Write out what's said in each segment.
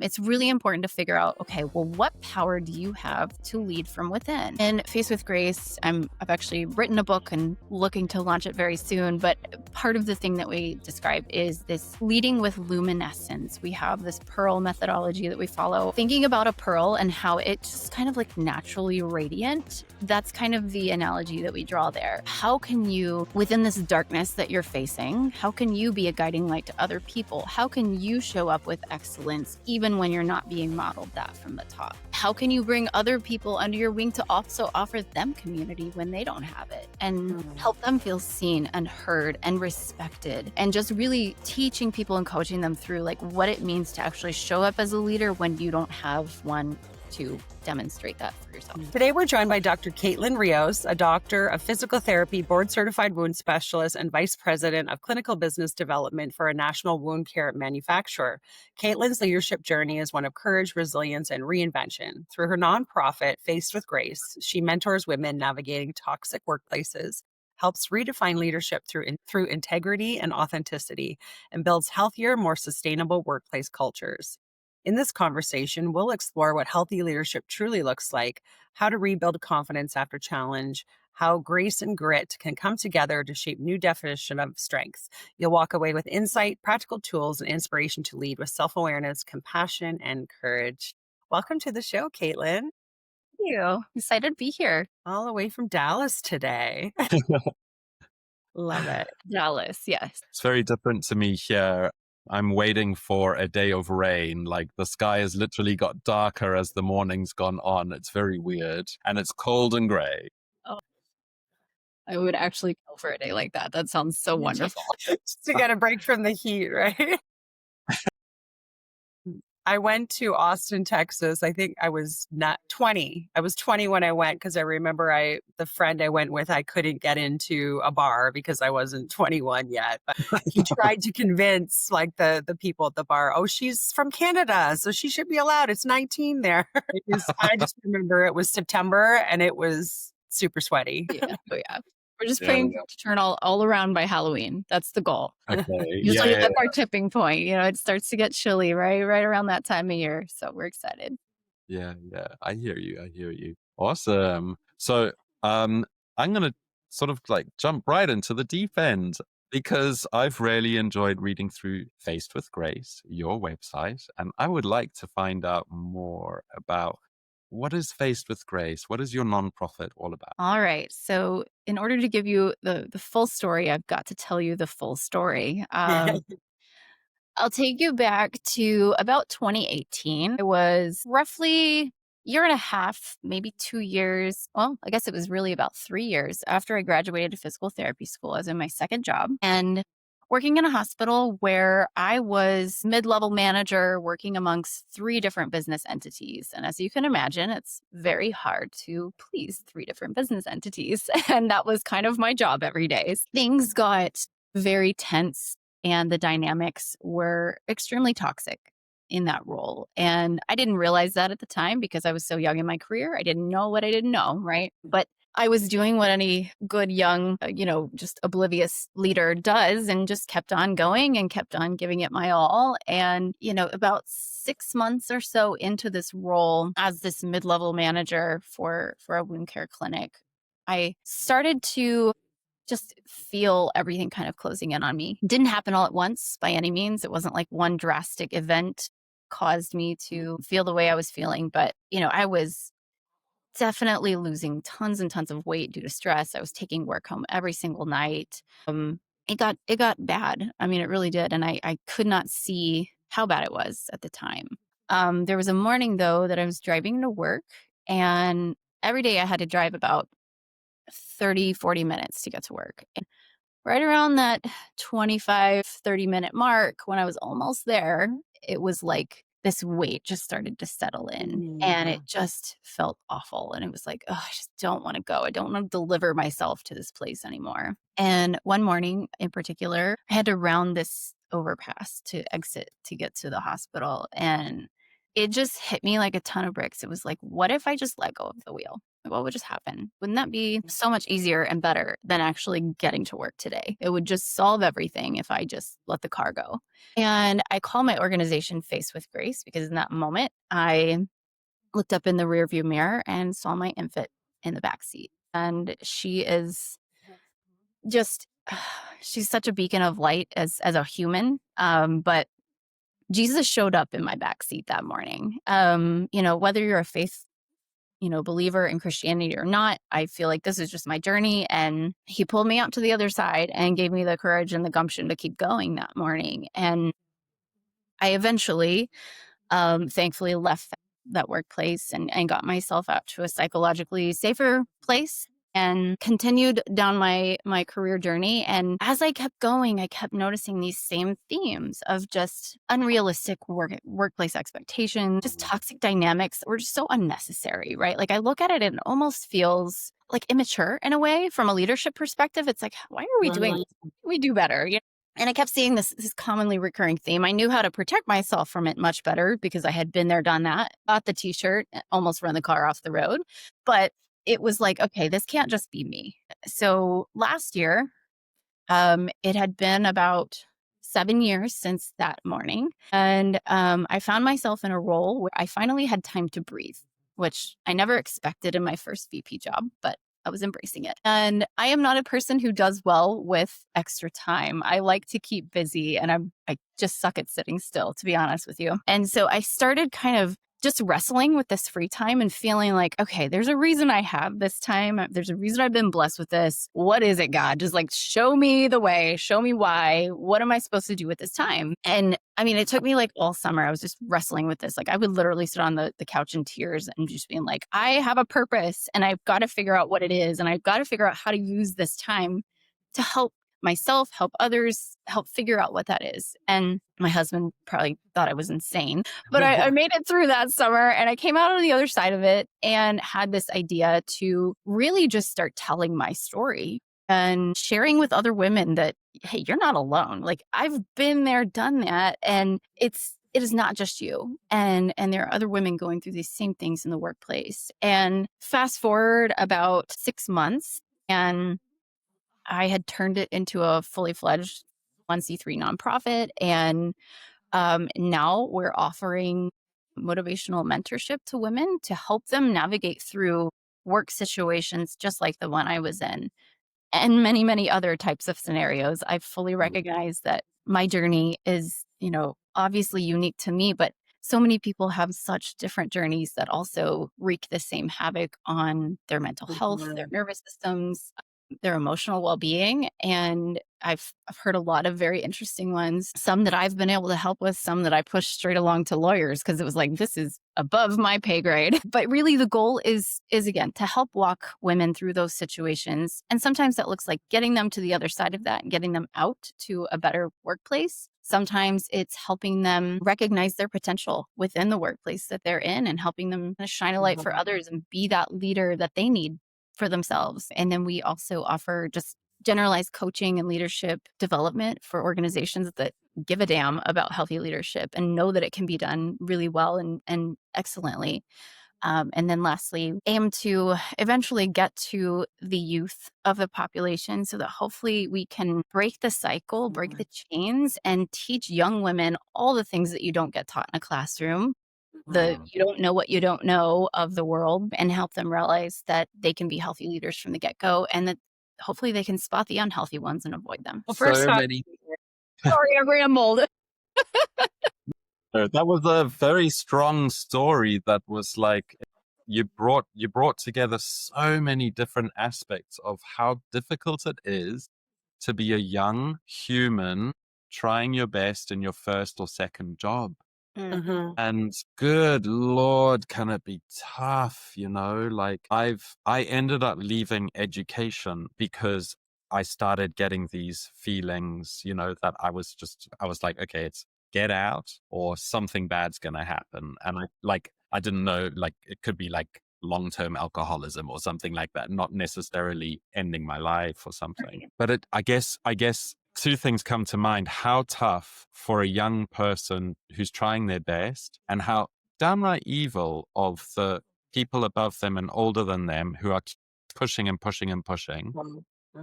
It's really important to figure out, okay, well, what power do you have to lead from within? In Faced with Grace, I've actually written a book and looking to launch it very soon. But part of the thing that we describe is this leading with luminescence. We have this pearl methodology that we follow, thinking about a pearl and how it's just kind of like naturally radiant. That's kind of the analogy that we draw there. How can you, within this darkness that you're facing, how can you be a guiding light to other people? How can you show up with excellence, even when you're not being modeled that from the top? How can you bring other people under your wing to also offer them community when they don't have it, and help them feel seen and heard and respected, and just really teaching people and coaching them through like what it means to actually show up as a leader when you don't have one to demonstrate that for yourself. Today, we're joined by Dr. Kaitlyn Rios, a doctor of physical therapy, board-certified wound specialist, and vice president of clinical business development for a national wound care manufacturer. Kaitlyn's leadership journey is one of courage, resilience, and reinvention. Through her nonprofit, Faced with Grace, she mentors women navigating toxic workplaces, helps redefine leadership through integrity and authenticity, and builds healthier, more sustainable workplace cultures. In this conversation, we'll explore what healthy leadership truly looks like, how to rebuild confidence after challenge, how grace and grit can come together to shape new definition of strength. You'll walk away with insight, practical tools, and inspiration to lead with self-awareness, compassion, and courage. Welcome to the show, Kaitlyn. Thank you. Excited to be here. All the way from Dallas today. Love it. Dallas, yes. It's very different to me here. I'm waiting for a day of rain. Like the sky has literally got darker as the morning's gone on. It's very weird. And it's cold and gray. Oh, I would actually go for a day like that. That sounds so wonderful. Just to get a break from the heat, right? I went to Austin, Texas. I think I was not 20. I was 20 when I went because I remember the friend I went with, I couldn't get into a bar because I wasn't 21 yet. But he tried to convince like the people at the bar, oh, she's from Canada, so she should be allowed. It's 19 there. I just remember it was September and it was super sweaty. Yeah. Oh, yeah. We're just praying to turn all around by Halloween. That's the goal. Okay. Usually that's our tipping point. You know, it starts to get chilly right around that time of year. So we're excited. Yeah. I hear you. Awesome. So I'm gonna sort of like jump right into the deep end because I've really enjoyed reading through Faced with Grace, your website, and I would like to find out more about what is Faced with Grace? What is your nonprofit all about? All right. So in order to give you the full story, I've got to tell you the full story. I'll take you back to about 2018. It was roughly a year and a half, maybe 2 years. Well, I guess it was really about 3 years after I graduated physical therapy school. I was in my second job and working in a hospital where I was mid-level manager working amongst 3 different business entities. And as you can imagine, it's very hard to please 3 different business entities. And that was kind of my job every day. Things got very tense and the dynamics were extremely toxic in that role. And I didn't realize that at the time because I was so young in my career. I didn't know what I didn't know, right? But I was doing what any good young, just oblivious leader does and just kept on going and kept on giving it my all. And, about 6 months or so into this role as this mid-level manager for a wound care clinic, I started to just feel everything kind of closing in on me. It didn't happen all at once by any means. It wasn't like one drastic event caused me to feel the way I was feeling. But, I was definitely losing tons and tons of weight due to stress. I was taking work home every single night. It got bad. I mean, it really did. And I could not see how bad it was at the time. There was a morning though that I was driving to work and every day I had to drive about 30-40 minutes to get to work. And right around that 25-30 minute mark, when I was almost there, it was like this weight just started to settle in and it just felt awful. And it was like, oh, I just don't want to go. I don't want to deliver myself to this place anymore. And one morning in particular, I had to round this overpass to exit to get to the hospital. And it just hit me like a ton of bricks. It was like, what if I just let go of the wheel? What would just happen? Wouldn't that be so much easier and better than actually getting to work today? It would just solve everything if I just let the car go. And I call my organization Face with Grace because in that moment, I looked up in the rearview mirror and saw my infant in the back seat. And she is just, she's such a beacon of light as a human. But Jesus showed up in my back seat that morning. Whether you're a faith, believer in Christianity or not, I feel like this is just my journey. And he pulled me out to the other side and gave me the courage and the gumption to keep going that morning. And I eventually, thankfully left that workplace and got myself out to a psychologically safer place and continued down my career journey. And as I kept going, I kept noticing these same themes of just unrealistic workplace expectations, just toxic dynamics that were just so unnecessary, right? Like I look at it and it almost feels like immature in a way from a leadership perspective. It's like, why are we doing this? We do better. And I kept seeing this commonly recurring theme. I knew how to protect myself from it much better because I had been there, done that, bought the t-shirt, almost run the car off the road. But it was like, okay, this can't just be me. So last year, it had been about 7 years since that morning. And I found myself in a role where I finally had time to breathe, which I never expected in my first VP job, but I was embracing it. And I am not a person who does well with extra time. I like to keep busy and I just suck at sitting still, to be honest with you. And so I started kind of just wrestling with this free time and feeling like, okay, there's a reason I have this time. There's a reason I've been blessed with this. What is it, God? Just like show me the way, show me why. What am I supposed to do with this time? And I mean, it took me like all summer. I was just wrestling with this. Like I would literally sit on the couch in tears and just being like, I have a purpose and I've got to figure out what it is. And I've got to figure out how to use this time to help myself, help others, help figure out what that is. And my husband probably thought I was insane, but I made it through that summer and I came out on the other side of it and had this idea to really just start telling my story and sharing with other women that, hey, you're not alone. Like I've been there, done that. And it is not just you. And there are other women going through these same things in the workplace. And fast forward about 6 months and I had turned it into a fully fledged 1C3 nonprofit. And now we're offering motivational mentorship to women to help them navigate through work situations just like the one I was in and many, many other types of scenarios. I fully recognize that my journey is, obviously unique to me, but so many people have such different journeys that also wreak the same havoc on their mental health, their nervous systems, their emotional well-being. And I've heard a lot of very interesting ones, some that I've been able to help with, some that I pushed straight along to lawyers because it was like, this is above my pay grade. But really the goal is again, to help walk women through those situations. And sometimes that looks like getting them to the other side of that and getting them out to a better workplace. Sometimes it's helping them recognize their potential within the workplace that they're in and helping them shine a light for others and be that leader that they need for themselves. And then we also offer just generalized coaching and leadership development for organizations that give a damn about healthy leadership and know that it can be done really well and excellently. And then lastly, aim to eventually get to the youth of the population so that hopefully we can break the cycle, break the chains, and teach young women all the things that you don't get taught in a classroom. The you don't know what you don't know of the world and help them realize that they can be healthy leaders from the get-go and that hopefully they can spot the unhealthy ones and avoid them. Well, first So off, many. Sorry, I rambled. That was a very strong story that was like you brought together so many different aspects of how difficult it is to be a young human trying your best in your first or second job. mhm, And good Lord, can it be tough, Like I ended up leaving education because I started getting these feelings, that I was like, okay, it's get out or something bad's gonna happen. And I didn't know, like it could be like long-term alcoholism or something like that, not necessarily ending my life or something. Right. But I guess two things come to mind: how tough for a young person who's trying their best, and how downright evil of the people above them and older than them who are pushing and pushing and pushing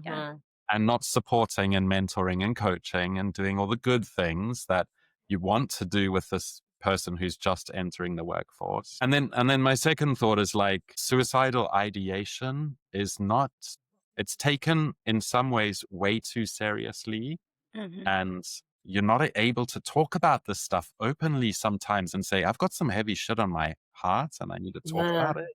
Yeah, Mhm. and not supporting and mentoring and coaching and doing all the good things that you want to do with this person who's just entering the workforce. And then my second thought is like suicidal ideation is not, it's taken in some ways way too seriously, hmm, and you're not able to talk about this stuff openly sometimes and say, I've got some heavy shit on my heart and I need to talk Yeah. about it.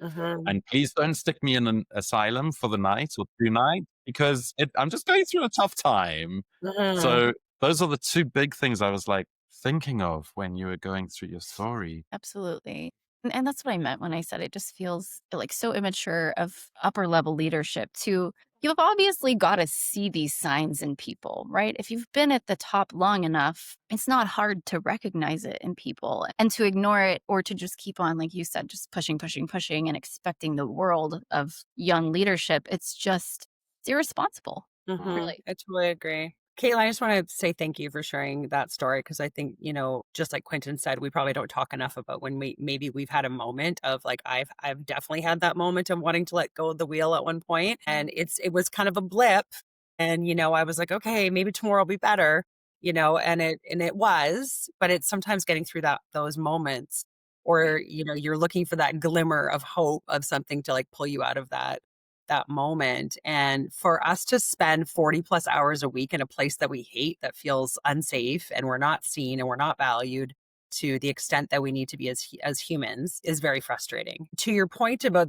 Mhm. And please don't stick me in an asylum for the night or 2 nights because I'm just going through a tough time. Mhm. So those are the two big things I was like thinking of when you were going through your story. absolutely. And that's what I meant when I said it just feels like so immature of upper level leadership to you've obviously got to see these signs in people, right? If you've been at the top long enough, it's not hard to recognize it in people and to ignore it or to just keep on, like you said, just pushing, pushing, pushing and expecting the world of young leadership. It's irresponsible, Mhm. really. I totally agree. Caitlin, I just want to say thank you for sharing that story because I think, just like Quentin said, we probably don't talk enough about when maybe we've had a moment of like I've definitely had that moment of wanting to let go of the wheel at one point, and it was kind of a blip, and I was like, okay, maybe tomorrow will be better, and it was, but it's sometimes getting through those moments, Right. or you're looking for that glimmer of hope of something to like pull you out of that moment. And for us to spend 40 plus hours a week in a place that we hate, that feels unsafe, and we're not seen and we're not valued to the extent that we need to be as humans is very frustrating. To your point about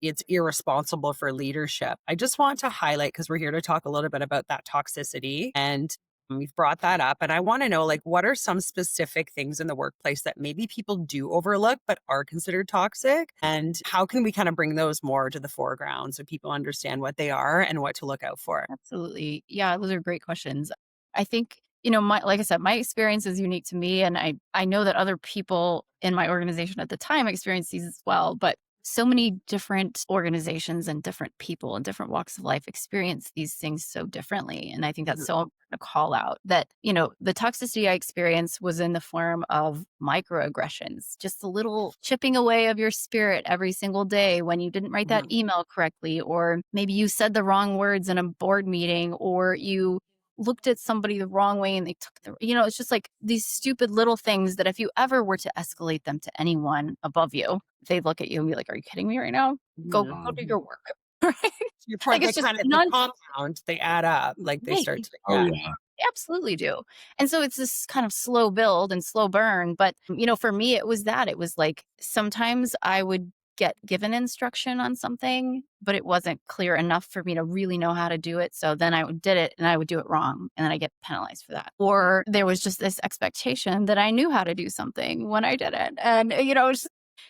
it's irresponsible for leadership, I just want to highlight, because we're here to talk a little bit about that toxicity, and we've brought that up. And I want to know, like, what are some specific things in the workplace that maybe people do overlook but are considered toxic? And how can we kind of bring those more to the foreground so people understand what they are and what to look out for? Absolutely. Yeah, those are great questions. I think, like I said, my experience is unique to me. And I know that other people in my organization at the time experienced these as well. But so many different organizations and different people in different walks of life experience these things so differently. And I think that's Mhm. so important to call out that, the toxicity I experienced was in the form of microaggressions, just a little chipping away of your spirit every single day when you didn't write that Mhm. email correctly, or maybe you said the wrong words in a board meeting, or you looked at somebody the wrong way and they took it's just like these stupid little things that if you ever were to escalate them to anyone above you, they'd look at you and be like, "Are you kidding me right now? Go do Mhm. your work." Right? To your Like point, it's they just kind of the nonsense. compound, they add up, like they Right. start to, Oh, yeah. yeah. Absolutely do. And so it's this kind of slow build and slow burn. But, for me, it was that. It was like sometimes I would get given instruction on something, but it wasn't clear enough for me to really know how to do it. So then did it and I would do it wrong. And then I get penalized for that. Or there was just this expectation that I knew how to do something when I didn't. And, it's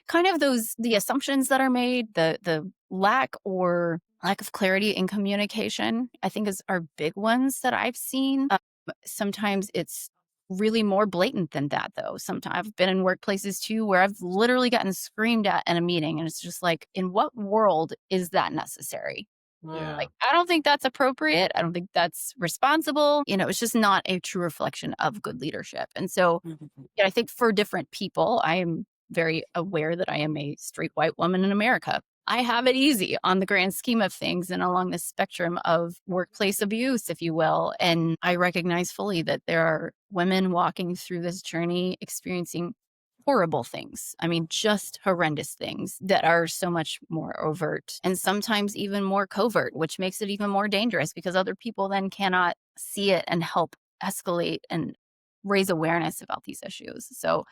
kind of the assumptions that are made, the lack of clarity in communication, I think are big ones that I've seen. Sometimes it's really more blatant than that, though. Sometimes I've been in workplaces too where I've literally gotten screamed at in a meeting, and it's just like, in what world is that necessary? Yeah. Like, Mm. I don't think that's appropriate. I don't think that's responsible. It's just not a true reflection of good leadership. And so, Mhm. yeah, I think for different people, I am very aware that I am a straight white woman in America. I have it easy on the grand scheme of things and along the spectrum of workplace abuse, if you will. And I recognize fully that there are women walking through this journey experiencing horrible things. I mean, just horrendous things that are so much more overt and sometimes even more covert, which makes it even more dangerous because other people then cannot see it and help escalate and raise awareness about these issues. So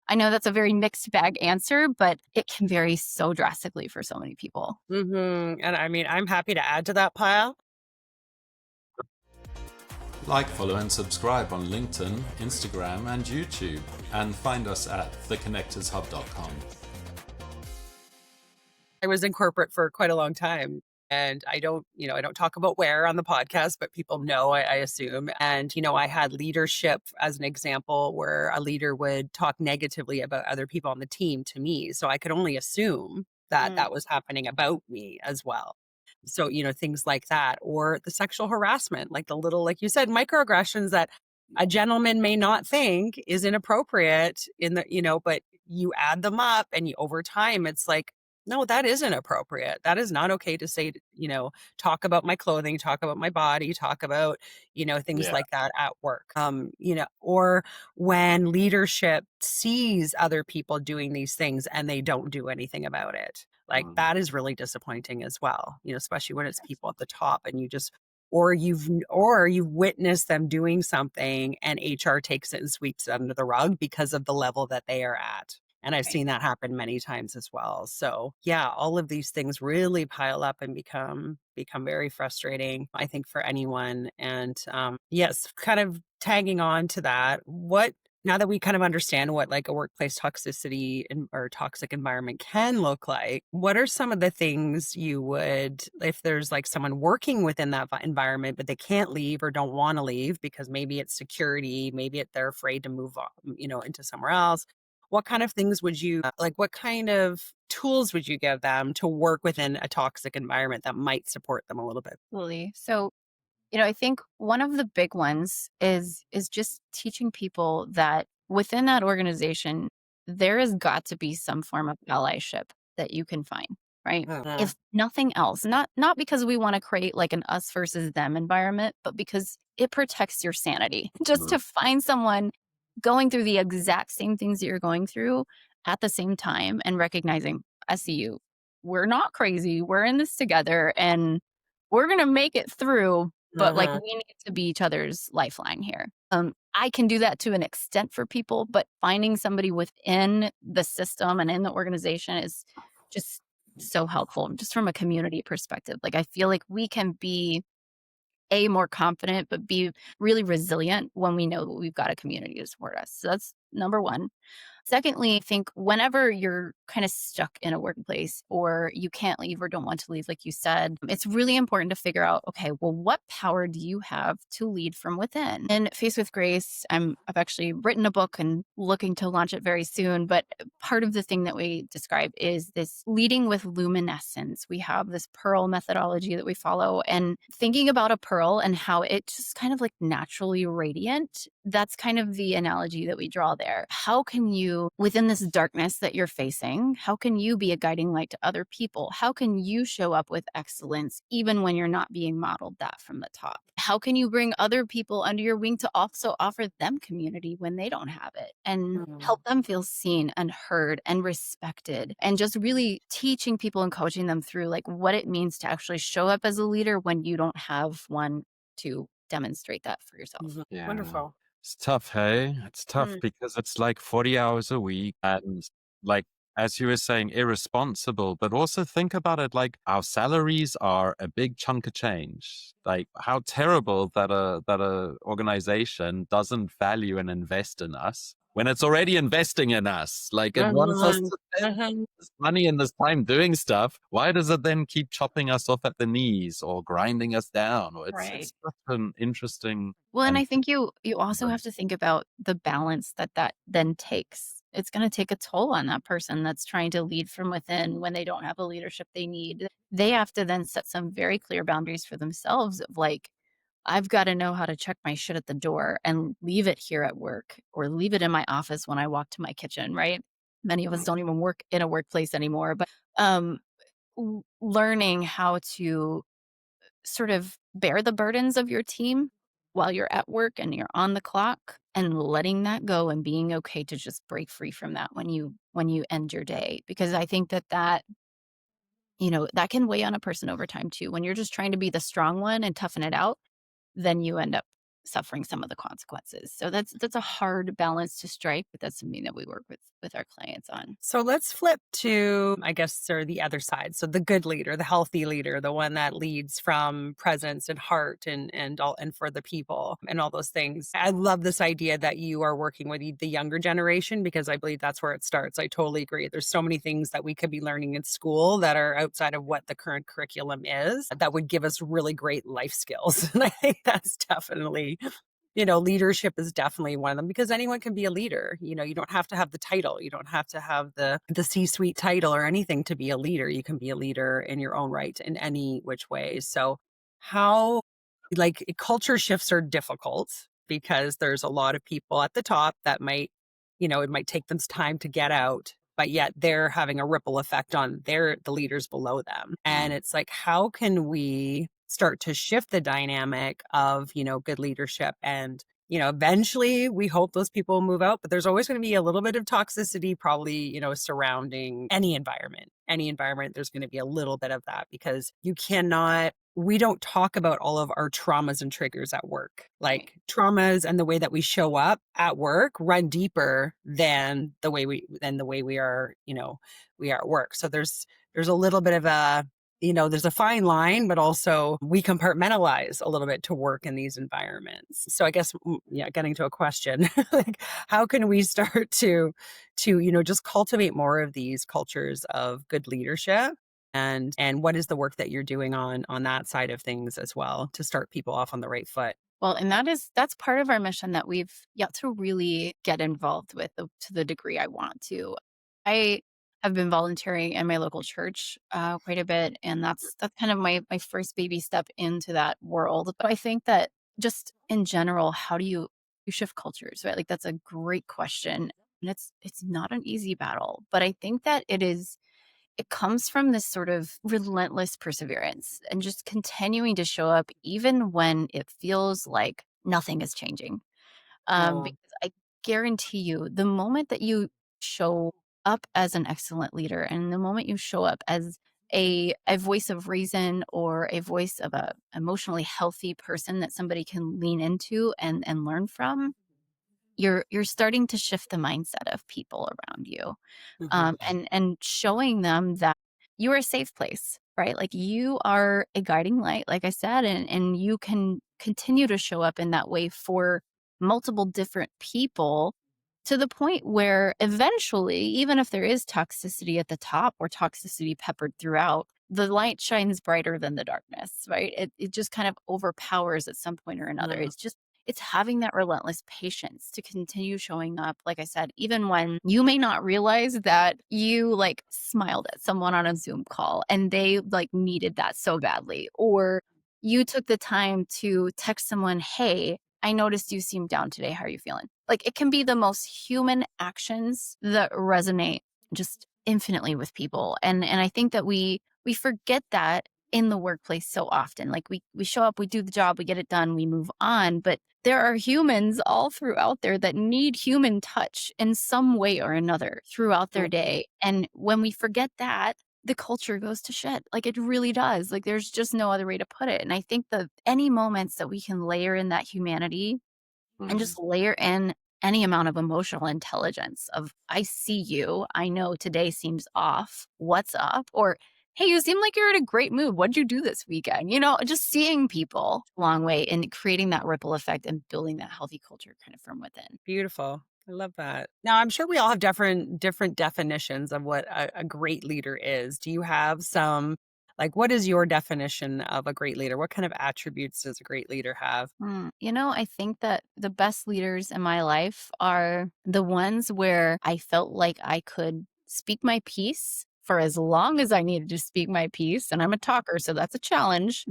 I know that's a very mixed bag answer, but it can vary so drastically for so many people. Mhm. And I mean, I'm happy to add to that pile. Like, follow, and subscribe on LinkedIn, Instagram, and YouTube. And find us at theconnectorshub.com. I was in corporate for quite a long time. And I don't talk about where on the podcast, but people know, I assume. And, I had leadership as an example where a leader would talk negatively about other people on the team to me. So I could only assume that Mm, that was happening about me as well. So, things like that, or the sexual harassment, like the little, like you said, microaggressions that a gentleman may not think is inappropriate but you add them up and you over time, it's like, no, that isn't appropriate. That is not okay to say, talk about my clothing, talk about my body, talk about, things Yeah. like that at work. Or when leadership sees other people doing these things and they don't do anything about it. Like Mm. that is really disappointing as well, especially when it's people at the top and you just or you've witnessed them doing something and HR takes it and sweeps it under the rug because of the level that they are at. And I've Right. seen that happen many times as well. So yeah, all of these things really pile up and become very frustrating, I think, for anyone. And yes, kind of tagging on to that, what now that we kind of understand what like a workplace toxicity or toxic environment can look like, what are some of the things you would, if there's like someone working within that environment, but they can't leave or don't want to leave because maybe it's security, maybe they're afraid to move on, into somewhere else. What kind of things would you like? What kind of tools would you give them to work within a toxic environment that might support them a little bit? Absolutely. So, I think one of the big ones is just teaching people that within that organization, there has got to be some form of allyship that you can find, right? Uh, If nothing else, not because we want to create like an us versus them environment, but because it protects your sanity. Just Mm. to find someone going through the exact same things that you're going through at the same time and recognizing, I see you. We're not crazy. We're in this together and we're going to make it through, but like uh-huh. we need to be each other's lifeline here. I can do that to an extent for people, but finding somebody within the system and in the organization is just so helpful just from a community perspective. Like I feel like we can be more confident, but be really resilient when we know that we've got a community to support us. So that's number one. Secondly, I think whenever you're kind of stuck in a workplace or you can't leave or don't want to leave, like you said, it's really important to figure out, okay, well, what power do you have to lead from within? And Face with Grace, I've actually written a book and looking to launch it very soon. But part of the thing that we describe is this leading with luminescence. We have this pearl methodology that we follow and thinking about a pearl and how it just kind of like naturally radiant. That's kind of the analogy that we draw there. How can you, within this darkness that you're facing, how can you be a guiding light to other people? How can you show up with excellence even when you're not being modeled that from the top? How can you bring other people under your wing to also offer them community when they don't have it and Mm, help them feel seen and heard and respected and just really teaching people and coaching them through like what it means to actually show up as a leader when you don't have one to demonstrate that for yourself. mhm. Yeah. Wonderful. It's tough, hey? It's tough Mm, because it's like 40 hours a week and like as you were saying, irresponsible, but also think about it like our salaries are a big chunk of change. Like how terrible that a organization doesn't value and invest in us when it's already investing in us. Like it wants us uh-huh, to spend uh-huh. this money and this time doing stuff. Why does it then keep chopping us off at the knees or grinding us down? Or Right. it's such an interesting Well, and and I think you also have to think about the balance that that then takes. It's going to take a toll on that person that's trying to lead from within when they don't have the leadership they need. They have to then set some very clear boundaries for themselves of like, I've got to know how to check my shit at the door and leave it here at work or leave it in my office when I walk to my kitchen, right? Many of us don't even work in a workplace anymore, but um, learning how to sort of bear the burdens of your team while you're at work and you're on the clock and letting that go and being okay to just break free from that when you end your day because I think that that can weigh on a person over time too when you're just trying to be the strong one and toughen it out then you end up suffering some of the consequences so that's a hard balance to strike but that's something that we work with our clients on. So let's flip to, I guess, sort of the other side. So the good leader, the healthy leader, the one that leads from presence and heart and all and for the people and all those things. I love this idea that you are working with the younger generation because I believe that's where it starts. I totally agree. There's so many things that we could be learning in school that are outside of what the current curriculum is that would give us really great life skills. And I think that's definitely leadership is definitely one of them because anyone can be a leader. You don't have to have the title. You don't have to have the C-suite title or anything to be a leader. You can be a leader in your own right in any which way. So how like culture shifts are difficult because there's a lot of people at the top that might it might take them time to get out, but yet they're having a ripple effect on the leaders below them. And it's like, how can we start to shift the dynamic of, good leadership? And, eventually we hope those people move out, but there's always going to be a little bit of toxicity, probably, surrounding any environment. Any environment, there's going to be a little bit of that, because we don't talk about all of our traumas and triggers at work. Right. Like, traumas and the way that we show up at work run deeper than the way we are, we are at work. So there's a little bit of there's a fine line, but also we compartmentalize a little bit to work in these environments. So I guess, yeah, getting to a question, like, how can we start to, just cultivate more of these cultures of good leadership? And what is the work that you're doing on that side of things as well, to start people off on the right foot? Well, and that's part of our mission that we've yet to really get involved with to the degree I want to. I have been volunteering in my local church quite a bit, and that's kind of my first baby step into that world. But I think that just in general, how do you shift cultures, right? Like, that's a great question, and it's not an easy battle, but I think that it comes from this sort of relentless perseverance and just continuing to show up even when it feels like nothing is changing. Oh, Because I guarantee you, the moment that you show up as an excellent leader, and the moment you show up as a voice of reason, or a voice of a emotionally healthy person that somebody can lean into and learn from, you're starting to shift the mindset of people around you, mhm, and showing them that you are a safe place, right? Like, you are a guiding light, like I said, and you can continue to show up in that way for multiple different people, to the point where eventually, even if there is toxicity at the top or toxicity peppered throughout, the light shines brighter than the darkness, right? It just kind of overpowers at some point or another. mm, It's having that relentless patience to continue showing up, like I said, even when you may not realize that you, like, smiled at someone on a Zoom call and they, like, needed that so badly, or you took the time to text someone, "Hey, I noticed you seemed down today. How are you feeling?" Like, it can be the most human actions that resonate just infinitely with people. And I think that we forget that in the workplace so often. Like, we show up, we do the job, we get it done, we move on, but there are humans all throughout there that need human touch in some way or another throughout their mhm, day. And when we forget that, the culture goes to shit. Like, it really does. Like, there's just no other way to put it. And I think that any moments that we can layer in that humanity, and mhm. just layer in any amount of emotional intelligence of, I see you, I know today seems off, what's up? Or, hey, you seem like you're in a great mood, what'd you do this weekend? Just seeing people a long way and creating that ripple effect and building that healthy culture kind of from within. Beautiful. I love that. Now, I'm sure we all have different definitions of what a great leader is. Do you have some, like, what is your definition of a great leader? What kind of attributes does a great leader have? I think that the best leaders in my life are the ones where I felt like I could speak my piece for as long as I needed to speak my piece. And I'm a talker, so that's a challenge,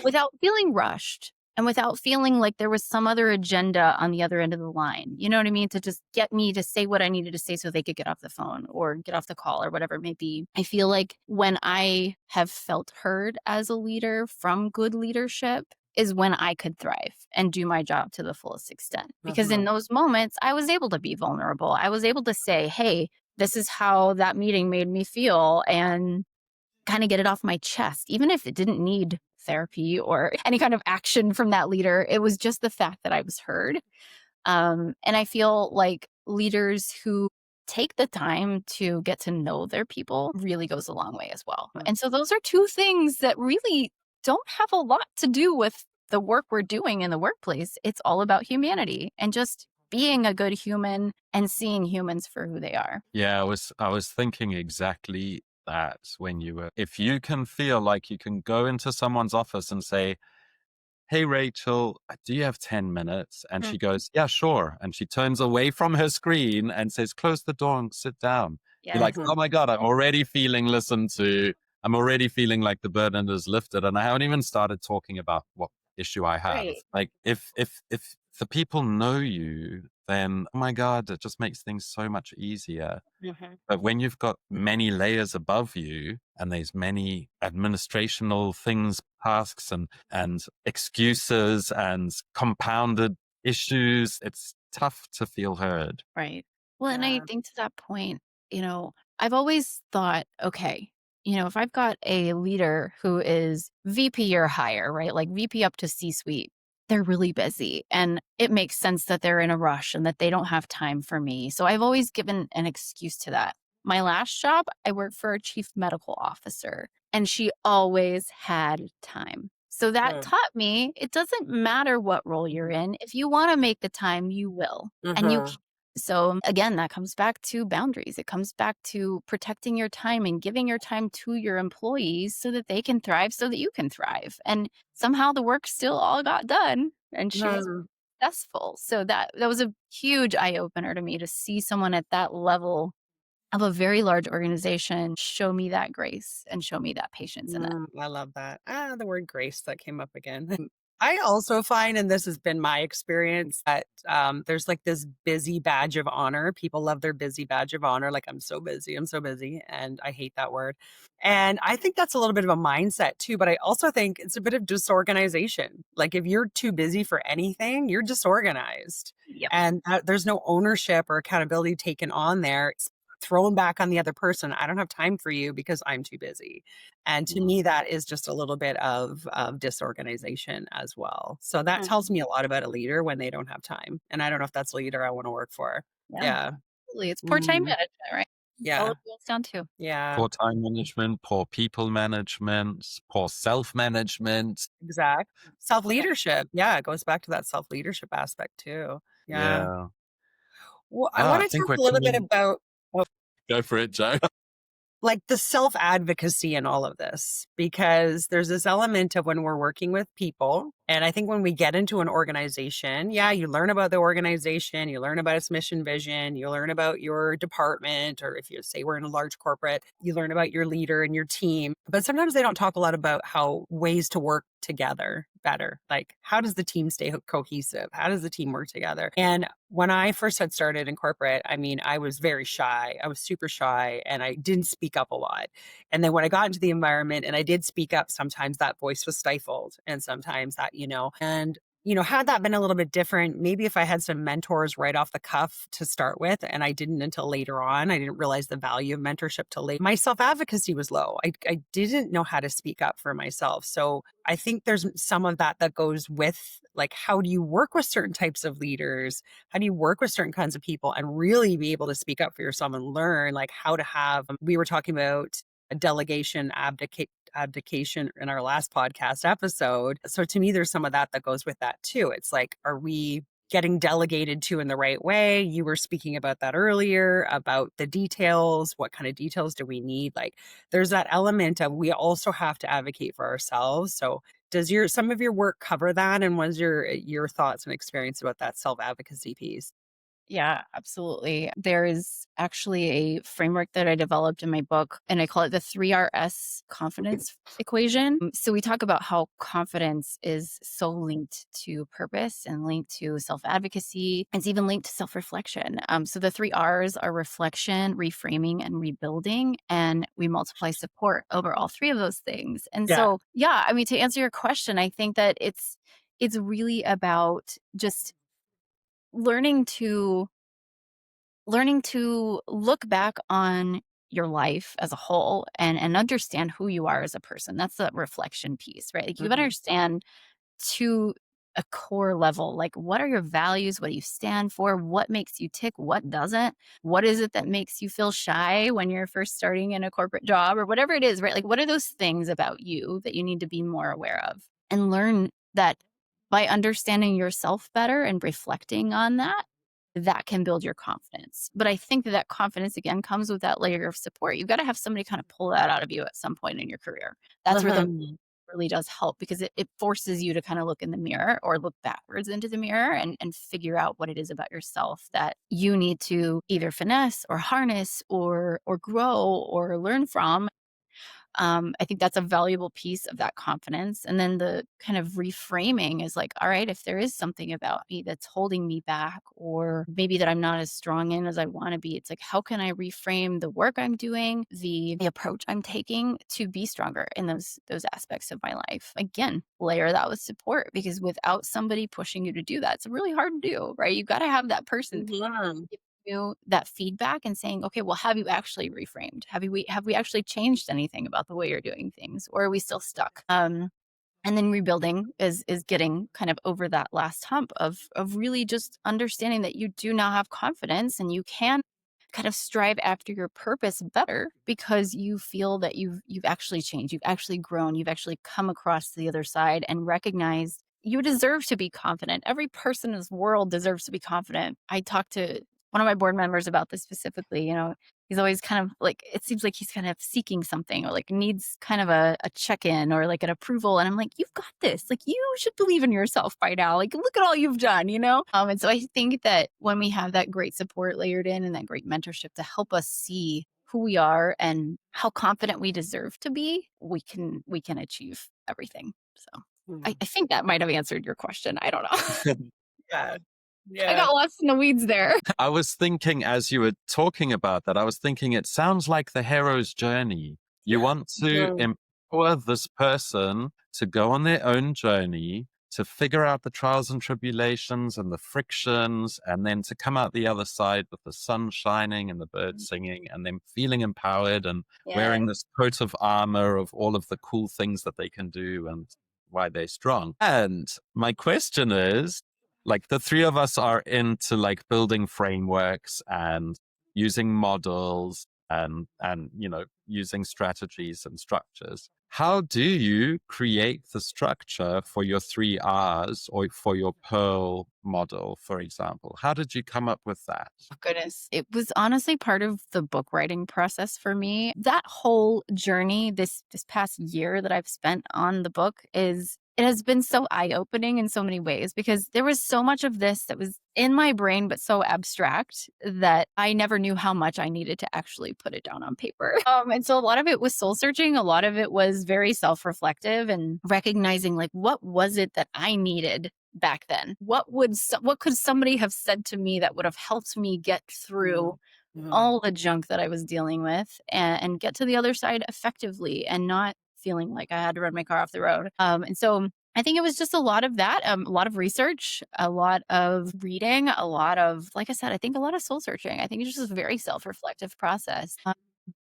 without feeling rushed and without feeling like there was some other agenda on the other end of the line. You know what I mean? To just get me to say what I needed to say so they could get off the phone or get off the call or whatever it may be. I feel like when I have felt heard as a leader from good leadership is when I could thrive and do my job to the fullest extent. Because in Uh-huh. those moments, I was able to be vulnerable. I was able to say, hey, this is how that meeting made me feel. And kind of get it off my chest, even if it didn't need therapy or any kind of action from that leader. It was just the fact that I was heard. And I feel like leaders who take the time to get to know their people really goes a long way as well. And so those are two things that really don't have a lot to do with the work we're doing in the workplace. It's all about humanity and just being a good human and seeing humans for who they are. Yeah, I was thinking exactly that when if you can feel like you can go into someone's office and say, "Hey, Rachel, do you have 10 minutes?" And Mm, she goes, "Yeah, sure." And she turns away from her screen and says, "Close the door and sit down." You're yes. like, Mhm. "Oh my God, I'm already feeling listened to. I'm already feeling like the burden is lifted." And I haven't even started talking about what issue I have. Right. Like, if the people know you, then, oh my God, it just makes things so much easier. Mhm. But when you've got many layers above you and there's many administrational things, tasks and excuses and compounded issues, it's tough to feel heard. Right. Well, and I Yeah. think to that point, I've always thought, okay, if I've got a leader who is VP or higher, right? Like VP up to C suite, they're really busy. And it makes sense that they're in a rush and that they don't have time for me. So I've always given an excuse to that. My last job, I worked for a chief medical officer, and she always had time. So that Mm. taught me it doesn't matter what role you're in. If you want to make the time, you will. And you Mhm. so again, that comes back to boundaries. It comes back to protecting your time and giving your time to your employees so that they can thrive, so that you can thrive. And somehow the work still all got done and she was Mhm. successful. So that was a huge eye opener to me to see someone at that level of a very large organization show me that grace and show me that patience in it. I love that. The word grace that came up again. I also find, and this has been my experience, that there's like this busy badge of honor. People love their busy badge of honor. Like, I'm so busy, I'm so busy. And I hate that word. And I think that's a little bit of a mindset too. But I also think it's a bit of disorganization. Like, if you're too busy for anything, you're disorganized. Yep. And there's no ownership or accountability taken on there. It's thrown back on the other person. I don't have time for you because I'm too busy. And to Mm. me, that is just a little bit of disorganization as well. So that tells Mhm. me a lot about a leader when they don't have time. And I don't know if that's a leader I want to work for. Yeah. Yeah. Absolutely. It's poor time Mhm. management, right? That's all Yeah. it boils down to. Yeah. Poor time management, poor people management, poor self management. Exact. Yeah. Self-leadership. Yeah, it goes back to that self-leadership aspect too. Yeah. Yeah. Well, I Ah, want I to think talk we're a little bit coming. about Go for it, Joe. like the self advocacy in all of this, because there's this element of when we're working with people. And I think when we get into an organization, yeah, you learn about the organization, you learn about its mission vision, you learn about your department, or if you say we're in a large corporate, you learn about your leader and your team. But sometimes they don't talk a lot about how ways to work together better. Like, how does the team stay cohesive? How does the team work together? And when I first had started in corporate, I mean, I was very shy. I was super shy and I didn't speak up a lot. And then when I got into the environment and I did speak up, sometimes that voice was stifled and sometimes that, had that been a little bit different, maybe if I had some mentors right off the cuff to start with, and I didn't until later on, I didn't realize the value of mentorship till late. My self advocacy was low. I didn't know how to speak up for myself. So I think there's some of that goes with like, how do you work with certain types of leaders? How do you work with certain kinds of people and really be able to speak up for yourself and learn like how to have, we were talking about a delegation abdication in our last podcast episode. So to me, there's some of that goes with that too. It's like, are we getting delegated to in the right way? You were speaking about that earlier about the details. What kind of details do we need? Like, there's that element of we also have to advocate for ourselves. So does your some of your work cover that? And what is your thoughts and experience about that self advocacy piece? Yeah, absolutely. There is actually a framework that I developed in my book, and I call it the 3RS confidence equation. So we talk about how confidence is so linked to purpose and linked to self advocacy. It's even linked to self reflection. So the 3Rs are reflection, reframing, and rebuilding. And we multiply support over all three of those things. And Yeah. so, yeah, I mean, to answer your question, I think that it's really about just learning to learning to look back on your life as a whole and understand who you are as a person. That's the reflection piece, right? Like you Mhm. understand to a core level, like what are your values, what do you stand for, what makes you tick, what doesn't, what is it that makes you feel shy when you're first starting in a corporate job or whatever it is, right? Like what are those things about you that you need to be more aware of and learn that by understanding yourself better and reflecting on that, that can build your confidence. But I think that confidence again comes with that layer of support. You've got to have somebody kind of pull that out of you at some point in your career. That's where the Mhm. really does help because it forces you to kind of look in the mirror or look backwards into the mirror and figure out what it is about yourself that you need to either finesse or harness or grow or learn from. I think that's a valuable piece of that confidence. And then the kind of reframing is like, all right, if there is something about me that's holding me back, or maybe that I'm not as strong in as I want to be, it's like, how can I reframe the work I'm doing, the approach I'm taking to be stronger in those aspects of my life? Again, layer that with support, because without somebody pushing you to do that, it's really hard to do, right? You got to have that person Mhm. you that feedback and saying, "Okay, well, have you actually reframed? Have we actually changed anything about the way you're doing things, or are we still stuck?" And then rebuilding is getting kind of over that last hump of really just understanding that you do now have confidence and you can kind of strive after your purpose better because you feel that you've actually changed, you've actually grown, you've actually come across the other side and recognized you deserve to be confident. Every person in this world deserves to be confident. I talked to one of my board members about this specifically. He's always kind of like, it seems like he's kind of seeking something or like needs kind of a check-in or like an approval. And I'm like, you've got this. Like, you should believe in yourself by now. Like, look at all you've done. And so I think that when we have that great support layered in and that great mentorship to help us see who we are and how confident we deserve to be, we can achieve everything. So I Mhm. think that might have answered your question. I don't know. Yeah. I Yeah. got lost in the weeds there. I was thinking as you were talking about that, I was thinking it sounds like the hero's journey. You want to Mhm. empower this person to go on their own journey, to figure out the trials and tribulations and the frictions, and then to come out the other side with the sun shining and the birds singing, and then feeling empowered and Yeah. wearing this coat of armor of all of the cool things that they can do and why they're strong. And my question is, like the three of us are into like building frameworks and using models and using strategies and structures. How do you create the structure for your 3 Rs or for your Pearl model, for example? How did you come up with that? Oh, goodness. It was honestly part of the book writing process for me. That whole journey, this past year that I've spent on the book, is it has been so eye-opening in so many ways because there was so much of this that was in my brain but so abstract that I never knew how much I needed to actually put it down on paper. And so a lot of it was soul searching, a lot of it was very self-reflective and recognizing like what was it that I needed back then? What could somebody have said to me that would have helped me get through Mhm. Mhm. all the junk that I was dealing with and get to the other side effectively and not feeling like I had to run my car off the road. And so I think it was just a lot of that, a lot of research, a lot of reading, a lot of, like I said, I think a lot of soul searching. I think it's just a very self-reflective process.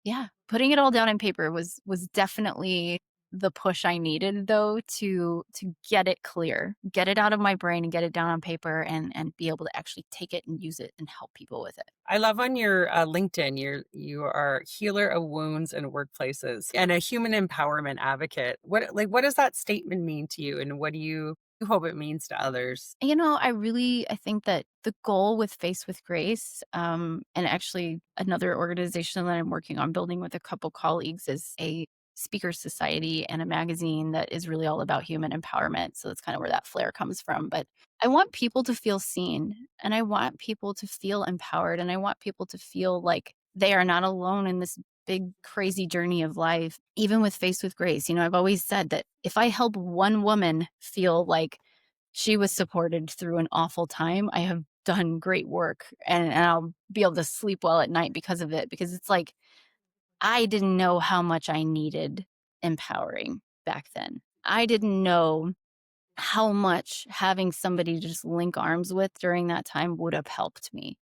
Yeah, putting it all down on paper was definitely the push I needed though to get it clear, get it out of my brain and get it down on paper and be able to actually take it and use it and help people with it. I love on your LinkedIn, you are healer of wounds in workplaces and a human empowerment advocate. What does that statement mean to you, and what do you hope it means to others? I think that the goal with Face with Grace, and actually another organization that I'm working on building with a couple colleagues is a speaker society and a magazine that is really all about human empowerment. So that's kind of where that flair comes from. But I want people to feel seen and I want people to feel empowered and I want people to feel like they are not alone in this big crazy journey of life. Even with Face with Grace, I've always said that if I help one woman feel like she was supported through an awful time, I have done great work and I'll be able to sleep well at night because of it. Because it's like, I didn't know how much I needed empowering back then. I didn't know how much having somebody to just link arms with during that time would have helped me.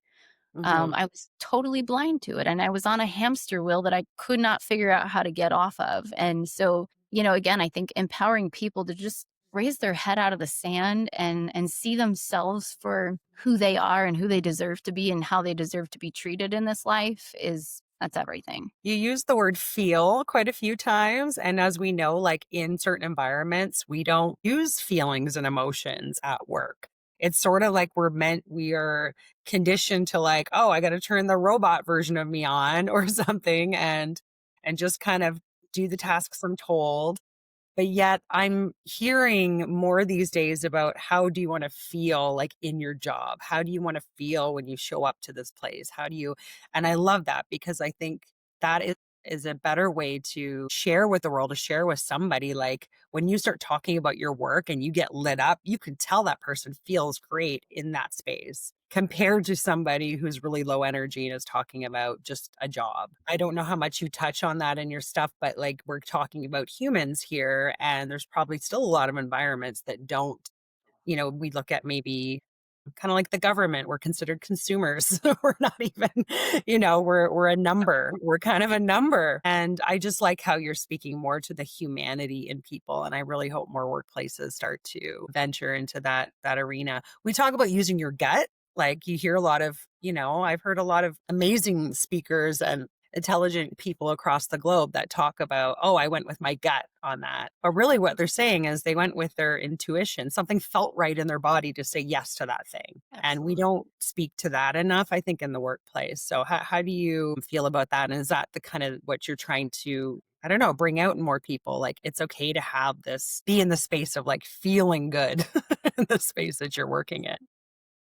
Mhm. I was totally blind to it, and I was on a hamster wheel that I could not figure out how to get off of. And so, again, I think empowering people to just raise their head out of the sand and see themselves for who they are and who they deserve to be and how they deserve to be treated in this life is that's everything. You use the word feel quite a few times. And as we know, like in certain environments, we don't use feelings and emotions at work. It's sort of like we are conditioned to like, oh, I got to turn the robot version of me on or something and just kind of do the tasks I'm told. But yet I'm hearing more these days about how do you want to feel like in your job? How do you want to feel when you show up to this place? And I love that because I think that is is a better way to share with the world, to share with somebody. Like when you start talking about your work and you get lit up, you can tell that person feels great in that space compared to somebody who's really low energy and is talking about just a job. I don't know how much you touch on that in your stuff, but like we're talking about humans here, and there's probably still a lot of environments that don't, we look at maybe kind of like the government, we're considered consumers. We're not even, we're a number. We're kind of a number. And I just like how you're speaking more to the humanity in people. And I really hope more workplaces start to venture into that arena. We talk about using your gut. Like you hear a lot of, I've heard a lot of amazing speakers and intelligent people across the globe that talk about, oh, I went with my gut on that. But really what they're saying is they went with their intuition. Something felt right in their body to say yes to that thing. And we Absolutely. don't speak to that enough, I think, in the workplace. So how do you feel about that? And is that the kind of what you're trying to, I don't know, bring out in more people? Like it's okay to have this, be in the space of like feeling good in the space that you're working in.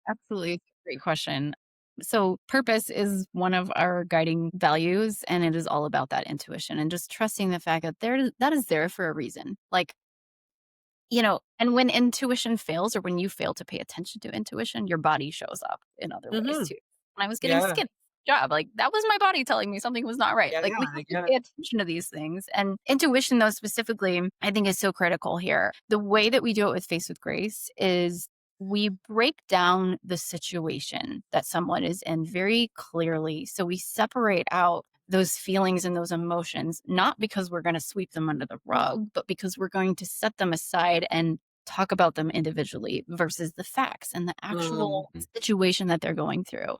Absolutely. Great question. So, purpose is one of our guiding values, and it is all about that intuition and just trusting the fact that that is there for a reason. Like, and when intuition fails or when you fail to pay attention to intuition, your body shows up in other ways Hmm. too. When I was getting Yeah. skin job, like that was my body telling me something was not right. Yeah. Like we I have to get it. pay attention to these things. And intuition, though, specifically, I think is so critical here. The way that we do it with Face with Grace is we break down the situation that someone is in very clearly. So we separate out those feelings and those emotions, not because we're going to sweep them under the rug, but because we're going to set them aside and talk about them individually versus the facts and the Mm. actual situation that they're going through.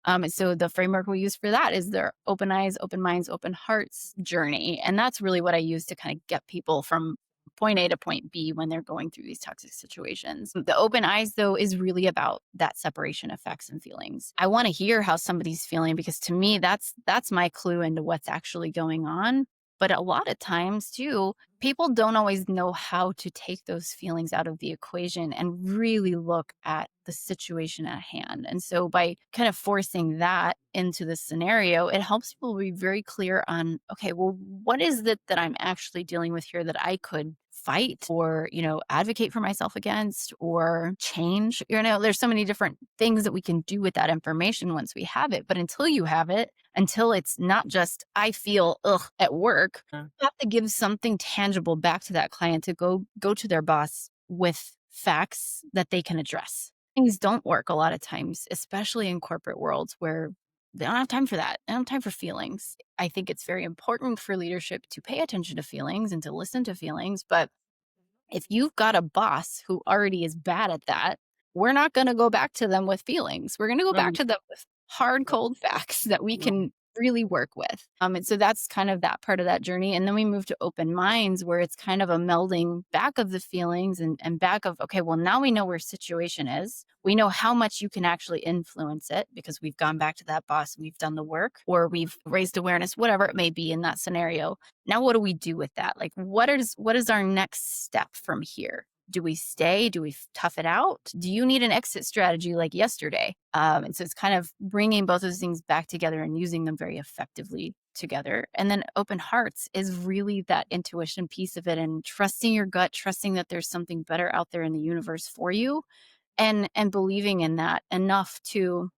And so the framework we use for that is their open eyes, open minds, open hearts journey. And that's really what I use to kind of get people from point A to point B when they're going through these toxic situations. The open eyes, though, is really about that separation of facts and feelings. I want to hear how somebody's feeling because to me, that's my clue into what's actually going on. But a lot of times, too, people don't always know how to take those feelings out of the equation and really look at the situation at hand. And so by kind of forcing that into the scenario, it helps people be very clear on, okay, well, what is it that I'm actually dealing with here that I could fight or, advocate for myself against or change? There's so many different things that we can do with that information once we have it. But until you have it, until it's not just I feel ugh at work, Yeah. you have to give something tangible back to that client to go to their boss with facts that they can address. Things don't work a lot of times, especially in corporate worlds where they don't have time for that. They don't have time for feelings. I think it's very important for leadership to pay attention to feelings and to listen to feelings, but if you've got a boss who already is bad at that, we're not going to go back to them with feelings. We're going to go back Mm. to them with hard, cold facts that we can really work with. And so that's kind of that part of that journey. And then we move to open minds where it's kind of a melding back of the feelings and back of, okay, well, now we know where situation is. We know how much you can actually influence it because we've gone back to that boss, we've done the work, or we've raised awareness, whatever it may be in that scenario. Now what do we do with that? Like what is our next step from here? Do we stay? Do we tough it out? Do you need an exit strategy like yesterday? And so it's kind of bringing both those things back together and using them very effectively together. And then open hearts is really that intuition piece of it and trusting your gut, trusting that there's something better out there in the universe for you and believing in that enough to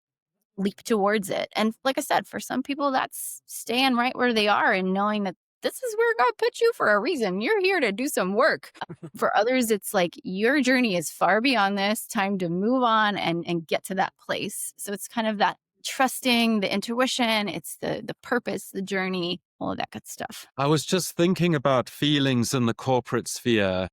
leap towards it. And like I said, for some people, that's staying right where they are and knowing that this is where God put you for a reason. You're here to do some work. For others, it's like your journey is far beyond this, time to move on and get to that place. So it's kind of that trusting the intuition, it's the purpose, the journey, all of that good stuff. I was just thinking about feelings in the corporate sphere,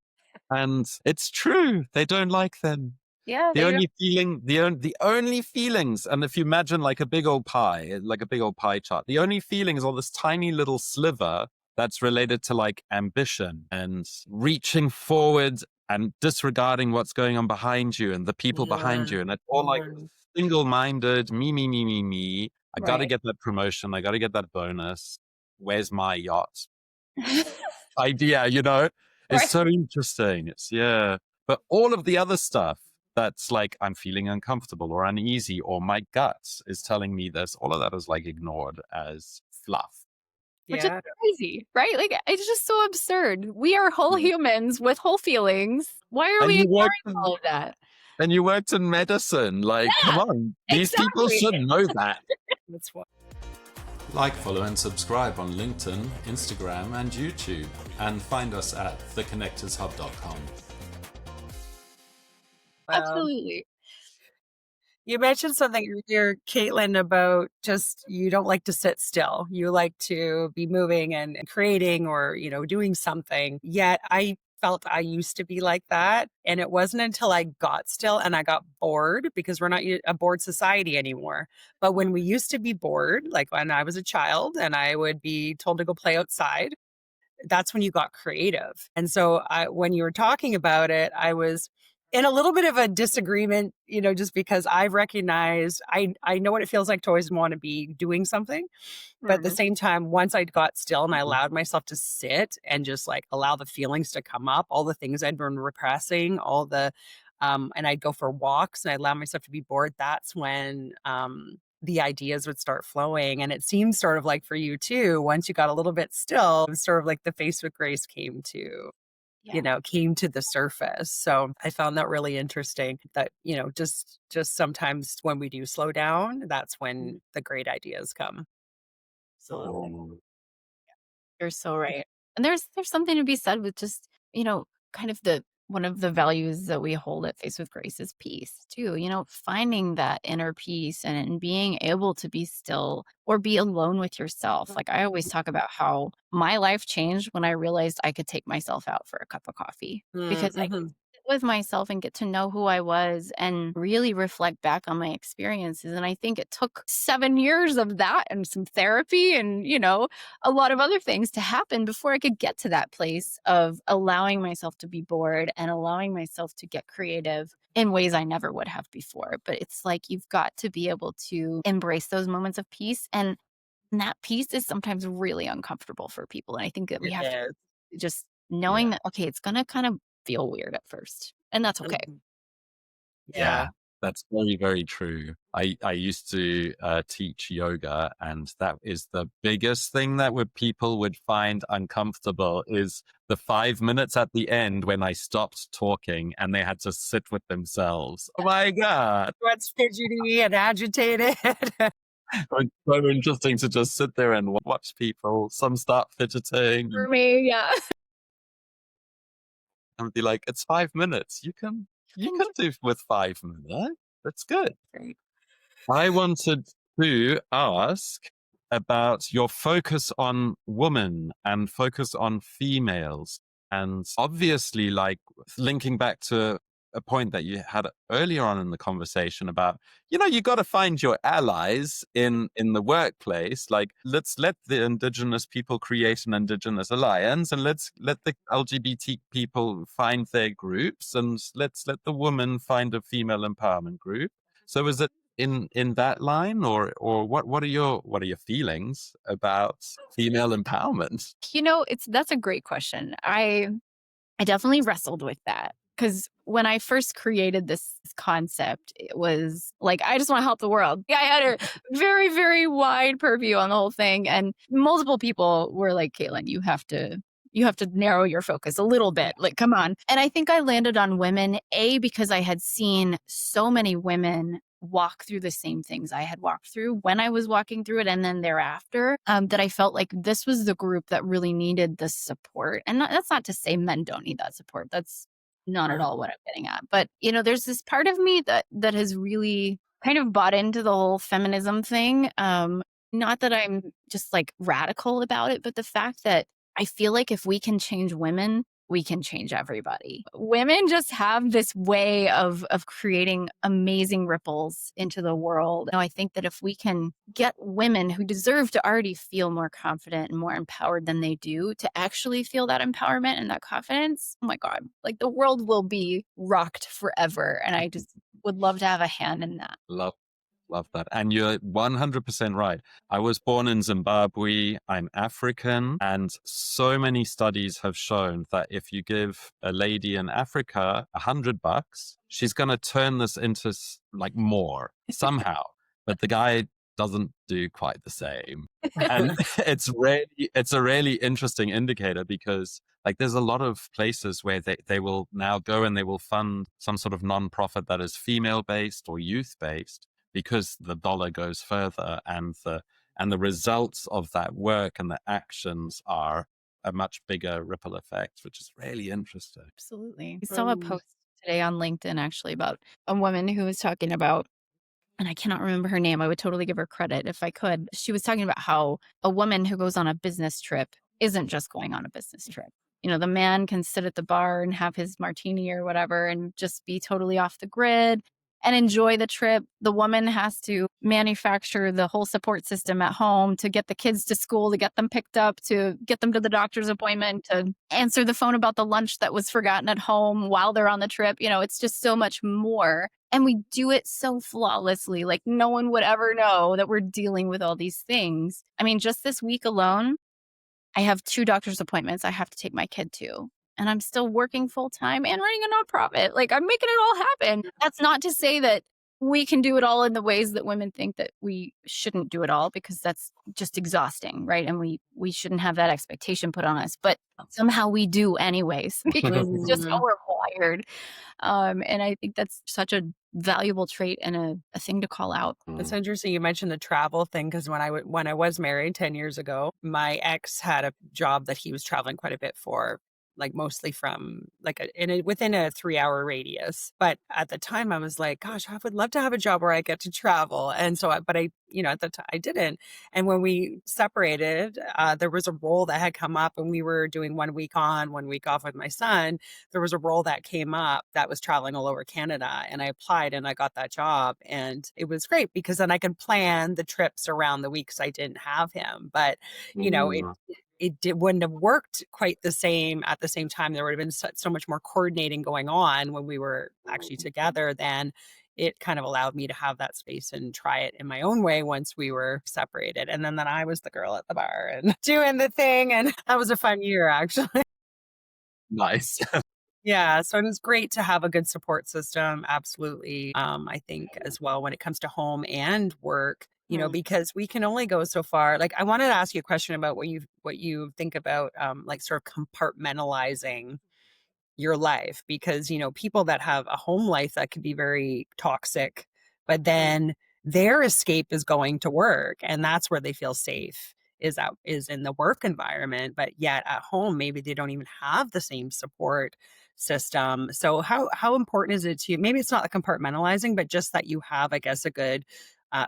and it's true. They don't like them. Yeah, The they don't. only feeling, the only feelings, and if you imagine like a big old pie, like a big old pie chart, the only feelings are this tiny little sliver that's related to like ambition and reaching forward and disregarding what's going on behind you and the people Yeah. behind you. And it's all like Mhm. single-minded, me, me, me, me, me. I got to Right. get that promotion. I got to get that bonus. Where's my yacht? Idea, is Right. so interesting. Yeah. But all of the other stuff that's like I'm feeling uncomfortable or uneasy or my gut is telling me this, all of that is like ignored as fluff. which is Yeah. crazy, right? Like, it's just so absurd. We are whole humans with whole feelings. Why are And we you worked ignoring all of that? and you worked in medicine. Like, come Yeah, on. These people exactly. should know that. That's what. Like, follow, and subscribe on LinkedIn, Instagram, and YouTube. And find us at theconnectorshub.com. Wow. Absolutely. You mentioned something earlier, Caitlin, about just you don't like to sit still. You like to be moving and creating or, doing something. Yet I felt I used to be like that. And it wasn't until I got still and I got bored because we're not a bored society anymore. But when we used to be bored, like when I was a child and I would be told to go play outside, that's when you got creative. And so when you were talking about it, I was in a little bit of a disagreement, just because I've recognized I know what it feels like to always want to be doing something. But at the Mhm. same time, once I got still and I allowed myself to sit and just like allow the feelings to come up, all the things I'd been repressing, and I'd go for walks and I'd allow myself to be bored, that's when the ideas would start flowing. And it seems sort of like for you too, once you got a little bit still, it was sort of like the face with grace Yeah. came to the surface. So I found that really interesting that, just sometimes when we do slow down, that's Mhm. when the great ideas come. Absolutely. You're so right. And there's something to be said with just, kind of the one of the values that we hold at Face with Grace is peace too. Finding that inner peace and being able to be still or be alone with yourself. Like I always talk about how my life changed when I realized I could take myself out for a cup of coffee because I could Mm-hmm. sit with myself and get to know who I was and really reflect back on my experiences. And I think it took 7 years of that and some therapy and, a lot of other things to happen before I could get to that place of allowing myself to be bored and allowing myself to get creative in ways I never would have before. But it's like you've got to be able to embrace those moments of peace. And that peace is sometimes really uncomfortable for people. And I think that we It have to is. just Yeah. knowing that, okay, it's going to kind of feel weird at first. And that's okay. Mhm. Yeah. Yeah, that's very, very true. I used to teach yoga, and that is the biggest thing that people would find uncomfortable is the 5 minutes at the end when I stopped talking and they had to sit with themselves. Oh my God. What's fidgety and agitated? It's so interesting to just sit there and watch people. Some start fidgeting For me, yeah. and be like, it's 5 minutes. You can do with 5 minutes. That's good. Great. I wanted to ask about your focus on women and focus on females. And obviously, like linking back to a point that you had earlier on in the conversation about, you got to find your allies in the workplace. Like, let's let the indigenous people create an indigenous alliance, and let's let the LGBT people find their groups, and let's let the woman find a female empowerment group. So is it in that line, or what are your feelings about female empowerment? It's that's a great question. I definitely wrestled with that because when I first created this concept, it was like, I just want to help the world. Yeah, I had a very, very wide purview on the whole thing. And multiple people were like, Caitlin, you have to narrow your focus a little bit. Like, come on. And I think I landed on women, because I had seen so many women walk through the same things I had walked through when I was walking through it and then thereafter, that I felt like this was the group that really needed the support. And that's not to say men don't need that support. That's not at all what I'm getting at. But, there's this part of me that has really kind of bought into the whole feminism thing. Not that I'm just like radical about it, but the fact that I feel like if we can change women, we can change everybody. Women just have this way of creating amazing ripples into the world. I think that if we can get women who deserve to already feel more confident and more empowered than they do to actually feel that empowerment and that confidence, oh my God, like the world will be rocked forever. And I just would love to have a hand in that. Love that. And you're 100% right. I was born in Zimbabwe. I'm African. And so many studies have shown that if you give a lady in Africa $100, she's going to turn this into like more somehow. But the guy doesn't do quite the same. And it's a really interesting indicator because like there's a lot of places where they will now go and they will fund some sort of nonprofit that is female based or youth based because the dollar goes further and the results of that work and the actions are a much bigger ripple effect, which is really interesting. Absolutely. I saw a Um, post today on LinkedIn actually about a woman who was talking about, and I cannot remember her name. I would totally give her credit if I could. She was talking about how a woman who goes on a business trip isn't just going on a business trip. The man can sit at the bar and have his martini or whatever and just be totally off the grid and enjoy the trip. The woman has to manufacture the whole support system at home to get the kids to school, to get them picked up, to get them to the doctor's appointment, to answer the phone about the lunch that was forgotten at home while they're on the trip. It's just so much more. And we do it so flawlessly. Like no one would ever know that we're dealing with all these things. I mean, just this week alone, I have 2 doctor's appointments I have to take my kid to, and I'm still working full time and running a nonprofit. Like, I'm making it all happen. That's not to say that we can do it all in the ways that women think that we shouldn't do it all, because that's just exhausting, right? And we shouldn't have that expectation put on us, but somehow we do anyways, because it's just how mhm. we're wired. And I think that's such a valuable trait and a thing to call out. It's Mm. interesting you mentioned the travel thing because when I was married 10 years ago, my ex had a job that he was traveling quite a bit for, like mostly from like within a 3-hour radius. But at the time, I was like, "Gosh, I would love to have a job where I get to travel." And so, but I, at the time, I didn't. And when we separated, there was a role that had come up, and we were doing 1 week on, 1 week off with my son. There was a role that came up that was traveling all over Canada, and I applied and I got that job, and it was great because then I could plan the trips around the weeks I didn't have him. But you know, it Mm. wouldn't have worked quite the same at the same time. There would have been so much more coordinating going on when we were actually together. Then it kind of allowed me to have that space and try it in my own way once we were separated. And then I was the girl at the bar and doing the thing, and that was a fun year actually. Nice. Yeah, so it was great to have a good support system, absolutely. I think as well when it comes to home and work, because we can only go so far. Like I wanted to ask you a question about what you think about like sort of compartmentalizing your life because people that have a home life that could be very toxic, but then their escape is going to work and that's where they feel safe is in the work environment, but yet at home maybe they don't even have the same support system. So how important is it to you? Maybe it's not the compartmentalizing, but just that you have, I guess, a good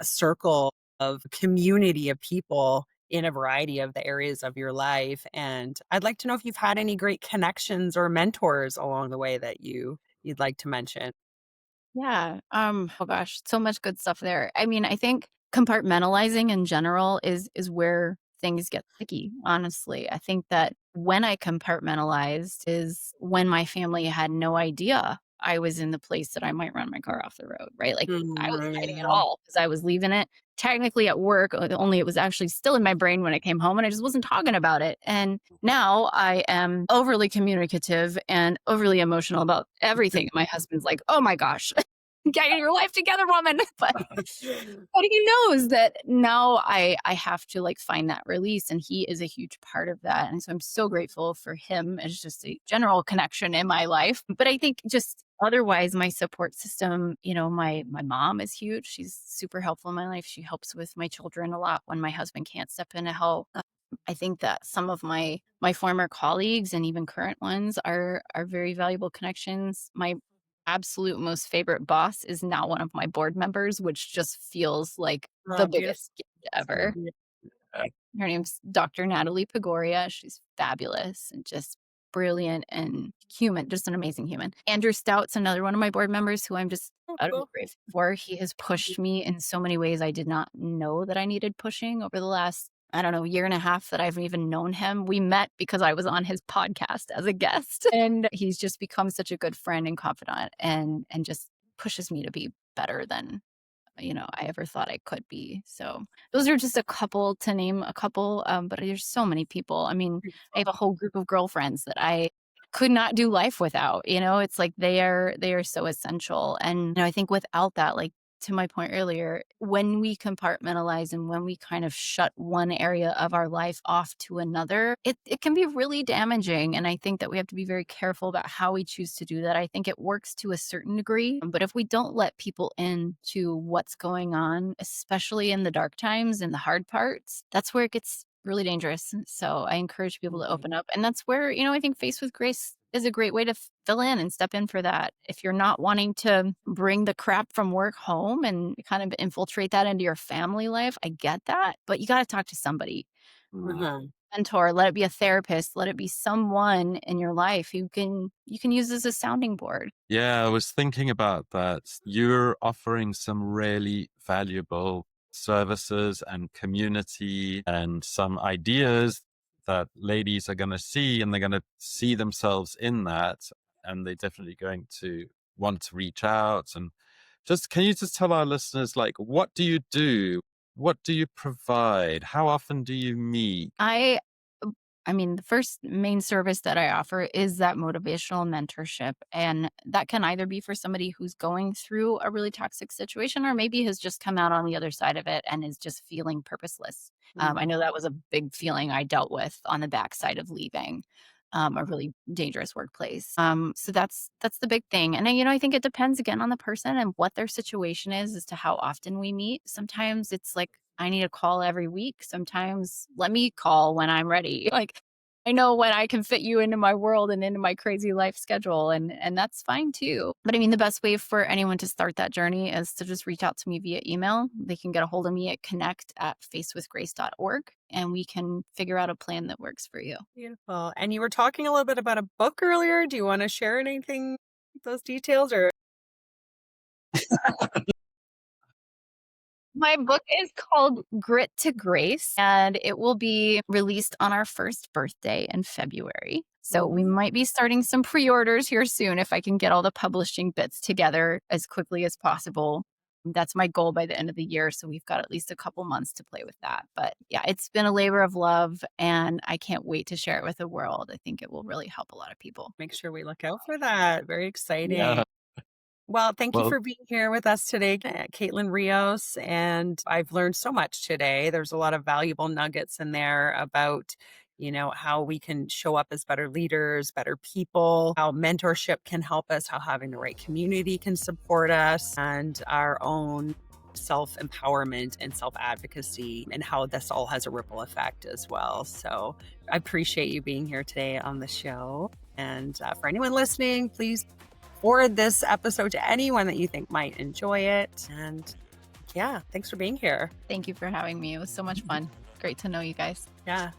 circle of community of people in a variety of the areas of your life. And I'd like to know if you've had any great connections or mentors along the way that you'd like to mention. Yeah. Oh gosh, so much good stuff there. I mean, I think compartmentalizing in general is where things get sticky, honestly. I think that when I compartmentalized is when my family had no idea I was in the place that I might run my car off the road, right? Like I wasn't hiding at Mm, all because I was leaving it technically at work, only it was actually still in my brain when I came home and I just wasn't talking about it. And now I am overly communicative and overly emotional about everything. My husband's like, "Oh my gosh, get your life together, woman." But he knows that now I have to like find that release, and he is a huge part of that. And so I'm so grateful for him as just a general connection in my life. But I think just otherwise my support system, my mom is huge. She's super helpful in my life. She helps with my children a lot when my husband can't step in to help. I think that some of my former colleagues and even current ones are very valuable connections. My absolute most favorite boss is now one of my board members, which just feels like the beautiful. biggest gift ever. Yeah. Her name's Dr. Natalie Pagoria. She's fabulous and just brilliant and human, just an amazing human. Andrew Stout's another one of my board members who I'm just Oh, utterly cool. grateful for. He has pushed me in so many ways I did not know that I needed pushing over the last, I don't know, year and a half that I've even known him. We met because I was on his podcast as a guest. And he's just become such a good friend and confidant and just pushes me to be better than I ever thought I could be. So those are just a couple to name a couple, but there's so many people. I mean, I have a whole group of girlfriends that I could not do life without. It's like they are so essential. And I think without that, like to my point earlier, when we compartmentalize and when we kind of shut one area of our life off to another, it can be really damaging. And I think that we have to be very careful about how we choose to do that. I think it works to a certain degree, but if we don't let people into what's going on, especially in the dark times and the hard parts, that's where it gets really dangerous. So I encourage people to Mhm. open up. And that's where, I think Face with Grace is a great way to fill in and step in for that. If you're not wanting to bring the crap from work home and kind of infiltrate that into your family life, I get that, but you got to talk to somebody. Mm. Uh-huh. Mentor, let it be a therapist, let it be someone in your life who you can use as a sounding board. Yeah, I was thinking about that. You're offering some really valuable services and community and some ideas that ladies are going to see, and they're going to see themselves in that. And they're definitely going to want to reach out. And just, can you just tell our listeners, like, what do you do? What do you provide? How often do you meet? I mean, the first main service that I offer is that motivational mentorship. And that can either be for somebody who's going through a really toxic situation or maybe has just come out on the other side of it and is just feeling purposeless. I know that was a big feeling I dealt with on the backside of leaving a really dangerous workplace. So that's the big thing. And I think it depends again on the person and what their situation is as to how often we meet. Sometimes it's like I need a call every week. Sometimes let me call when I'm ready. Like I know when I can fit you into my world and into my crazy life schedule and that's fine too. But I mean the best way for anyone to start that journey is to just reach out to me via email. They can get a hold of me at connect@facewithgrace.org and we can figure out a plan that works for you. Beautiful. And you were talking a little bit about a book earlier. Do you want to share anything, those details, or? My book is called Grit to Grace, and it will be released on our first birthday in February. So we Mhm. might be starting some pre-orders here soon if I can get all the publishing bits together as quickly as possible. That's my goal by the end of the year. So we've got at least a couple months to play with that. But yeah, it's been a labor of love, and I can't wait to share it with the world. I think it will really help a lot of people. Make sure we look out for that. Very Yeah. exciting. Well, thank you Well, for being here with us today, Kaitlyn Rios. And I've learned so much today. There's a lot of valuable nuggets in there about, how we can show up as better leaders, better people, how mentorship can help us, how having the right community can support us, and our own self empowerment and self advocacy, and how this all has a ripple effect as well. So I appreciate you being here today on the show. And for anyone listening, please forward this episode to anyone that you think might enjoy it. And yeah, thanks for being here. Thank you for having me. It was so much fun. Great to know you guys. Yeah.